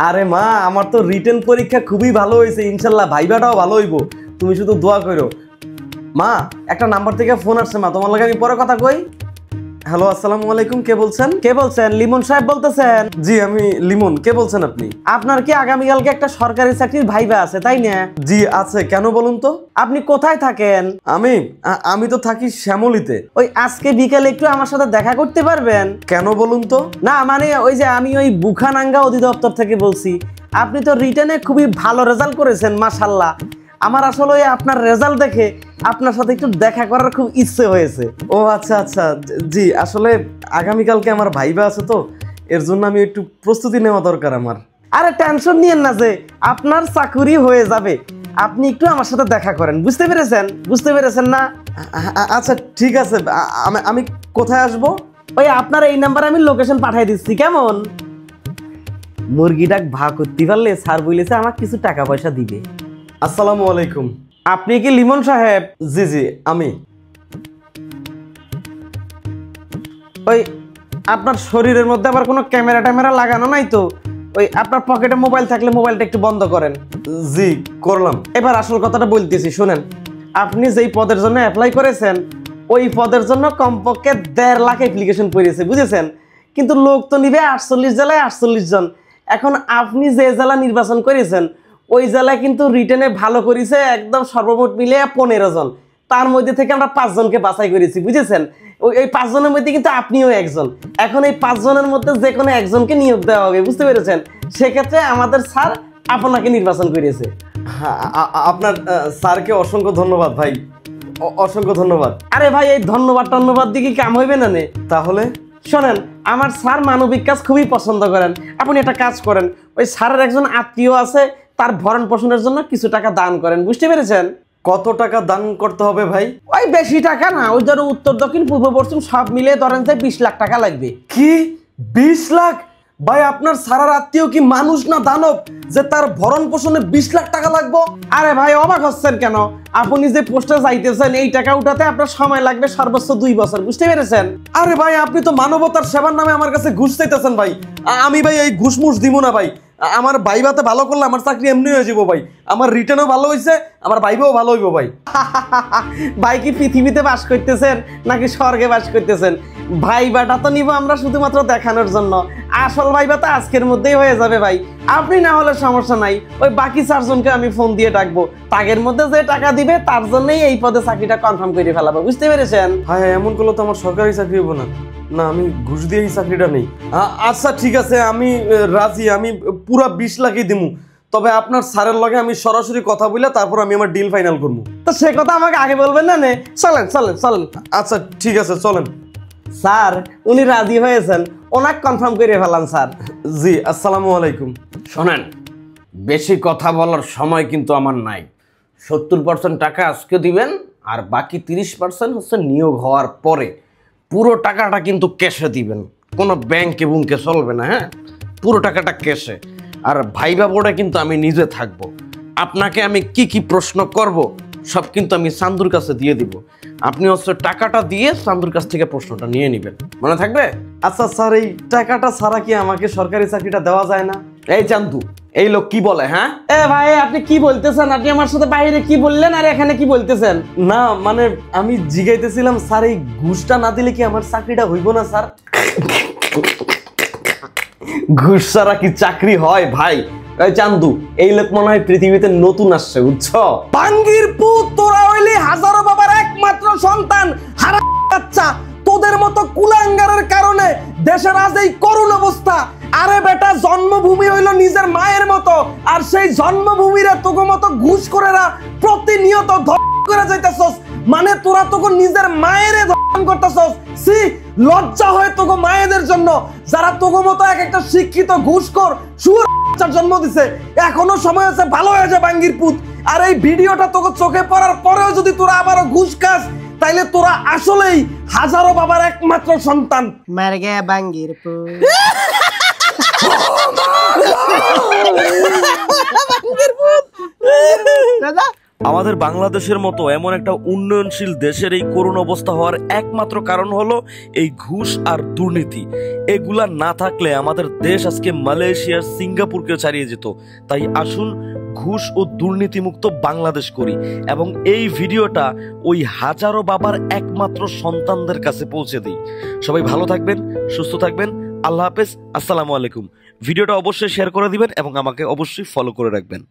আরে মা, আমার তো রিটেন পরীক্ষা খুবই ভালো হয়েছে, ইনশাল্লাহ ভাইবাটাও ভালো হইব। তুমি শুধু দোয়া করো। মা, একটা নাম্বার থেকে ফোন আসছে মা, তোমার লাগে আমি পরে কথা কই। হ্যালো, আসসালামু আলাইকুম। কে বলছেন? কে বলছেন? লিমন সাহেব বলতেছেন? জি, আমি লিমন। কে বলছেন আপনি? আপনার কি আগামীকালকে একটা সরকারি চাকরির ভাইবা আছে, তাই না? জি আছে, কেন বলুন তো? আপনি কোথায় থাকেন? আমি তো থাকি শ্যামলীতে। ওই আজকে বিকেলে একটু আমার সাথে দেখা করতে পারবেন? কেন বলুন তো? না মানে ওই যে আমি ওই বুখানাঙ্গা অধিদপ্তর থেকে বলছি। আপনি তো রিটেনে খুবই ভালো রেজাল্ট করেছেন, মাশাআল্লাহ। আমার আসলে আপনার রেজাল্ট দেখে আপনার সাথে একটু দেখা করার খুব ইচ্ছে হয়েছে। ও আচ্ছা আচ্ছা, জি আসলে আগামীকালকে আমার ভাইবা আছে, তো এর জন্য আমি একটু প্রস্তুতি নেওয়া দরকার আমার। আরে টেনশন নিয়েন না যে আপনার চাকরি হয়ে যাবে, আপনি একটু আমার সাথে দেখা করেন। বুঝতে পেরেছেন? বুঝতে পেরেছেন না? আচ্ছা ঠিক আছে, আমি কোথায় আসব? ওই আপনার এই নাম্বারে আমি লোকেশন পাঠিয়ে দিচ্ছি, কেমন? মুরগিটা ভা করতে পারলে স্যার বলেছে আমার কিছু টাকা পয়সা দিবে। আসসালামু আলাইকুম। আপনি কি লিমন সাহেব? জি জি আমি। ওই আপনার শরীরের মধ্যে আবার কোনো ক্যামেরা ট্যামেরা লাগানো নাই তো? ওই আপনার পকেটে মোবাইল থাকলে মোবাইলটা একটু বন্ধ করেন। জি করলাম। এবার আসল কথাটা বলতেছি, শুনেন। আপনি যেই পদের জন্য অ্যাপ্লাই করেছেন, ওই পদের জন্য কমপক্ষে 1.5 লাখ অ্যাপ্লিকেশন পড়েছে, বুঝেছেন? কিন্তু লোক তো নিবে 48 জেলায় 48 জন। এখন আপনি যে জেলা নির্বাচন করেছেন, ওই জেলায় কিন্তু রিটেনে ভালো করেছে একদম সর্বমোট মিলে 15 জন। তার মধ্যে থেকে আমরা 5 জনকে বাছাই করেছি, বুঝেছেন? এই 5 জনের মধ্যে কিন্তু আপনিও একজন। এখন এই 5 জনের মধ্যে যে কোনো একজনকে নিয়োগ দেওয়া হবে, বুঝতে পেরেছেন? সেক্ষেত্রে আমাদের স্যার আপনাকে নির্বাচন করেছে। আপনার স্যারকে অসংখ্য ধন্যবাদ ভাই, অসংখ্য ধন্যবাদ। আরে ভাই, এই ধন্যবাদ দিকে কাম হইবে না নে? তাহলে শোনেন, আমার স্যার মানবিক কাজ খুবই পছন্দ করেন। আপনি একটা কাজ করেন, ওই স্যারের একজন আত্মীয় আছে, তার ভরণ পোষণের জন্য কিছু টাকা দান করেন, বুঝতে পেরেছেন? কত টাকা দান করতে হবে ভাই? ওই বেশি টাকা না, ওই ধরো উত্তর দক্ষিণ পূর্ব পশ্চিম সব মিলিয়ে ধরেন যে 20 লাখ টাকা লাগবে। কি 20 লাখ? ভাই আপনার সারার আত্মীয় কি মানুষ না দানব যে তার ভরণ পোষণে 20 লাখ টাকা লাগবে? আরে ভাই অবাক হচ্ছেন কেন? আপনি যে পোস্টে যাইতেছেন, এই টাকা উঠাতে আপনার সময় লাগবে সর্বোচ্চ 2 বছর, বুঝতে পেরেছেন? আরে ভাই আপনি তো মানবতার সেবার নামে আমার কাছে ঘুষ চাইতেছেন ভাই। আমি ভাই এই ঘুষ মুষ দিব না ভাই। আমার ভাইবাতে ভালো করলে আমার চাকরি এমনি হয়ে যাবো ভাই। আমার রিটার্নও ভালো হয়েছে, আমার ভাইবাও ভালো হইব ভাই। ভাই কি পৃথিবীতে বাস করতেছেন নাকি স্বর্গে বাস করতেছেন? ভাইবাটা তো নিব আমরা শুধুমাত্র দেখানোর জন্য। আসল ভাইবা তো আজকের মধ্যেই হয়ে যাবে ভাই। আপনি না হলে সমস্যা নাই, ওই বাকি 4 জনকে আমি ফোন দিয়ে ডাকবো। তাগের মধ্যে যে টাকা দিবে তার জন্যই এই পদে চাকরিটা কনফার্ম করে ফেলাবো, বুঝতে পেরেছেন? হ্যাঁ এমন করলে তো আমার সরকারি চাকরি হবো না। না আমি ঘুষ দিয়ে এই চাকরিটা নেই। আচ্ছা ঠিক আছে, আমি রাজি, আমি পুরা 20 লাখই দিমু। তবে আপনার স্যারের লগে আমি সরাসরি কথা বলে তারপর আমি আমার ডিল ফাইনাল করবো। তো সে কথা আমাকে আগে বলবেন না নে? চলেন চলেন চলেন। আচ্ছা ঠিক আছে চলেন। স্যার উনি রাজি হয়েছেন, ওনাকে কনফার্ম করে ফেলান স্যার। জি আসসালামু আলাইকুম। শোনেন, বেশি কথা বলার সময় কিন্তু আমার নাই। 70% টাকা আজকে দিবেন, আর বাকি 30% হচ্ছে নিয়োগ হওয়ার পরে। পুরো টাকাটা কিন্তু ক্যাশে দিবেন, কোনো ব্যাংকে বুঙ্কে চলবে না। হ্যাঁ, পুরো টাকাটা ক্যাশে। আর ভাইবা বোর্ডে কিন্তু আমি নিজে থাকবো। আপনাকে আমি কি কি প্রশ্ন করব সব কিন্তু আমি চান্দুর কাছে দিয়ে দিব। আপনি হচ্ছে টাকাটা দিয়ে চান্দুর কাছ থেকে প্রশ্নটা নিয়ে নেবেন, মনে থাকবে? আচ্ছা স্যার, এই টাকাটা ছাড়া কি আমাকে সরকারি চাকরিটা দেওয়া যায় না? এই চান্দু, এই লোক কি বলে? হ্যাঁ এ ভাই আপনি কি বলতেছেন? আপনি আমার সাথে বাইরে কি বললেন আর এখানে কি বলতেছেন? না মানে আমি জিজ্ঞাইতেছিলাম স্যার, এই ঘুষটা না দিলে কি আমার চাকরিটা হইব না স্যার? ঘুষ ছাড়া কি চাকরি হয় ভাই? এই চান্দু, এই লোক মনে হয় পৃথিবীতে নতুন আসছে, বুঝছো? বাঙ্গির পুত, তোরা হইলি হাজারো বাবার একমাত্র সন্তান, হারা বাচ্চা। তোদের মতো কুলাঙ্গারের কারণে দেশের আজ এই করুণ অবস্থা। আরে বেটা, জন্মভূমি হইলো নিজের মায়ের মতো, আর সেই জন্মভূমিরে তোকে মতো ঘুষ করেরা প্রতিনিয়ত করে যাইতেছস। মানে তোরা তোকে নিজের মায়েরে ধর্ষণ করতেছস। সি, লজ্জা হয় তোকে মায়েদের জন্য, যারা তোকে মতো এক একটা শিক্ষিত ঘুষখোর সুর বাচ্চার জন্ম দিছে। এখনো সময় আছে, ভালো হয়ে যায় বাঙ্গির পুত। আর এই ভিডিওটা তোকে চোখে পড়ার পরেও যদি তোরা আবারও ঘুষ খাস, তাইলে তোরা আসলেই হাজারো বাবার একমাত্র সন্তান। মার গে বাঙ্গির পুত। বাঙ্গির পুত। দাদা আমাদের বাংলাদেশের মতো এমন একটা উন্নয়নশীল দেশের এই করুণ অবস্থা হওয়ার একমাত্র কারণ হলো এই ঘুষ আর দুর্নীতি। এগুলা না থাকলে আমাদের দেশ আজকে মালয়েশিয়ার সিঙ্গাপুরকে ছাড়িয়ে যেত। তাই আসুন ঘুষ ও দুর্নীতিমুক্ত বাংলাদেশ করি এবং এই ভিডিওটা ওই হাজারো বাবার একমাত্র সন্তানদের কাছে পৌঁছে দিই। সবাই ভালো থাকবেন, সুস্থ থাকবেন। আল্লাহ হাফেজ, আসসালামু আলাইকুম। ভিডিওটা অবশ্যই শেয়ার করে দিবেন এবং আমাকে অবশ্যই ফলো করে রাখবেন।